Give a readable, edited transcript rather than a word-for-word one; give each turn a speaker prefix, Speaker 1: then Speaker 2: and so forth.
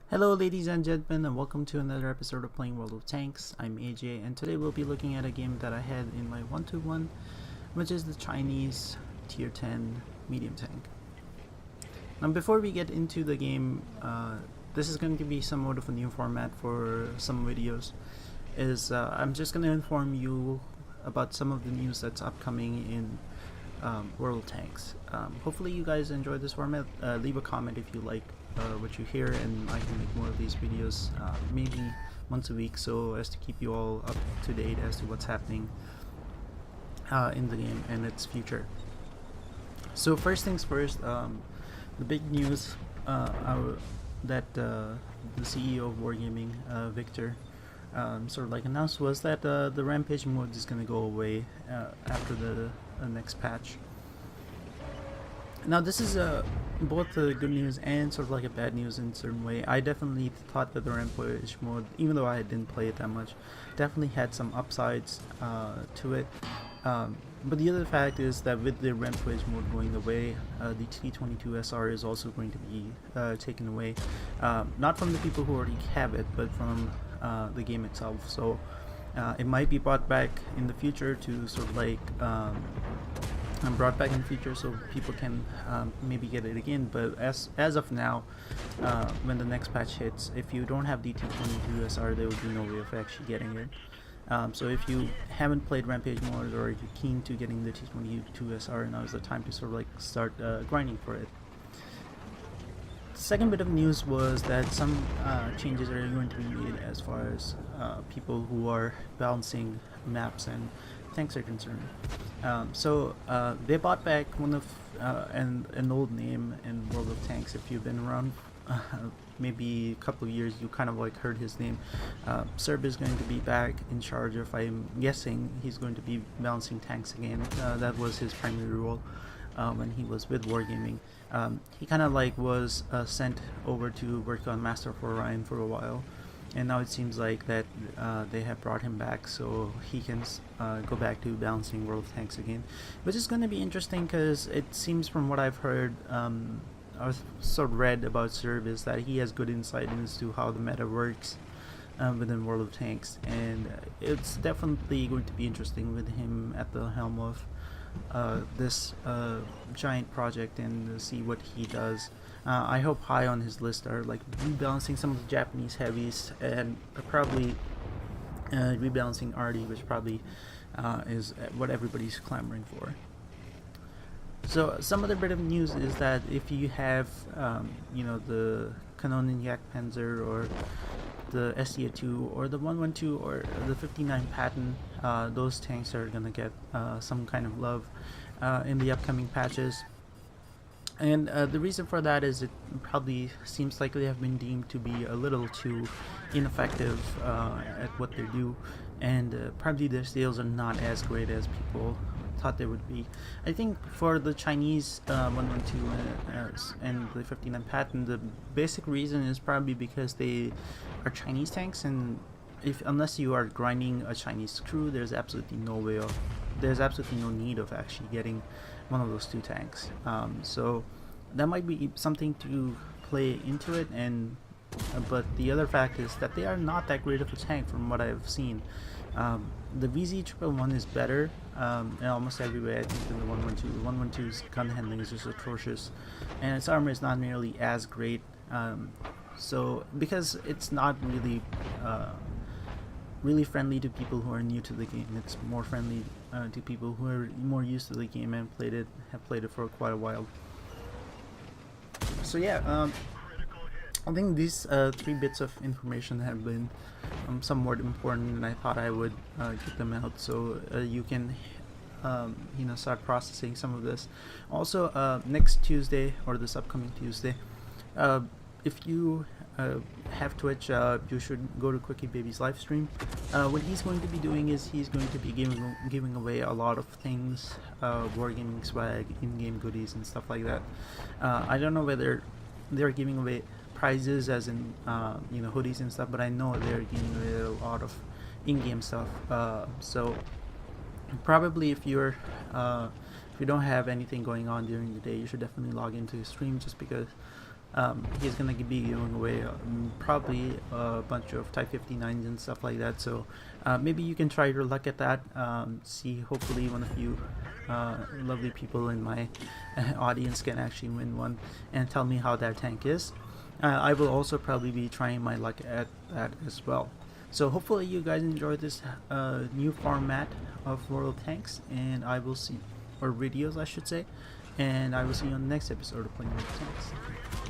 Speaker 1: Hello ladies and gentlemen, and welcome to another episode of Playing World of Tanks. I'm AJ, and today we'll be looking at a game that I had in my 1-to-1, which is the Chinese Tier 10 medium tank. Now before we get into the game, this is going to be somewhat of a new format for some videos. I'm just going to inform you about some of the news that's upcoming in World of Tanks. Hopefully you guys enjoy this format. Leave a comment if you like what you hear, and I can make more of these videos maybe once a week, so as to keep you all up to date as to what's happening in the game and its future. So first things first, the big news that the CEO of Wargaming, Victor, sort of like announced was that the Rampage mode is going to go away after the next patch. Now this is both the good news and sort of like a bad news in a certain way. I definitely thought that the Rampage mode, even though I didn't play it that much, definitely had some upsides to it. But the other fact is that with the Rampage mode going away, the T22SR is also going to be taken away. Not from the people who already have it, but from the game itself. So it might be brought back in the future to sort of like brought back in the future so people can maybe get it again, but as of now, when the next patch hits, if you don't have the T22SR, there would be no way of actually getting it. So if you haven't played Rampage mode, or if you're keen to getting the T22SR, now is the time to sort of like start grinding for it. The second bit of news was that some changes are going to be made as far as people who are balancing maps and tanks are concerned. So they brought back one of an old name in World of Tanks. If you've been around maybe a couple of years, you kind of like heard his name. Serb is going to be back in charge of, I'm guessing he's going to be balancing tanks again. That was his primary role when he was with Wargaming. He kind of like was sent over to work on Master of Orion for a while, and now it seems like that they have brought him back so he can go back to balancing World of Tanks again, which is going to be interesting because it seems from what I've heard, I've sort of read about Serb, is that he has good insight into how the meta works within World of Tanks, and it's definitely going to be interesting with him at the helm of this giant project, and see what he does. I hope high on his list are like rebalancing some of the Japanese heavies, and probably rebalancing Arty, which probably is what everybody's clamoring for. So some other bit of news is that if you have the Kanonen Yak Panzer, or the SDA2, or the 112, or the 59 Patton, those tanks are gonna get some kind of love in the upcoming patches. And the reason for that is it probably seems like they have been deemed to be a little too ineffective at what they do, and probably their sales are not as great as people thought they would be. I think for the Chinese 112 and the 59 Patton, the basic reason is probably because they are Chinese tanks, and unless you are grinding a Chinese crew, there's absolutely no need of actually getting one of those two tanks. So that might be something to play into it, and but the other fact is that they are not that great of a tank from what I've seen. The VZ111 is better in almost every way, I think, than the 112. The 112's gun handling is just atrocious, and its armor is not nearly as great. So because it's not really friendly to people who are new to the game, it's more friendly to people who are more used to the game and have played it for quite a while. So yeah, I think these 3 bits of information have been somewhat important, and I thought I would get them out so you can start processing some of this. Also, next Tuesday, or this upcoming Tuesday, if you have Twitch, you should go to Quickie Baby's live stream. What he's going to be doing is he's going to be giving away a lot of things, wargaming swag, in-game goodies, and stuff like that. I don't know whether they're giving away prizes as in hoodies and stuff, but I know they're giving away a lot of in-game stuff. So probably if you don't have anything going on during the day, you should definitely log into his stream, just because he's gonna be giving away probably a bunch of Type 59s and stuff like that. So maybe you can try your luck at that. See, hopefully one of you lovely people in my audience can actually win one and tell me how that tank is. I will also probably be trying my luck at that as well. So hopefully you guys enjoy this new format of World Tanks, and I will see, or videos I should say, and I will see you on the next episode of Playing World Tanks.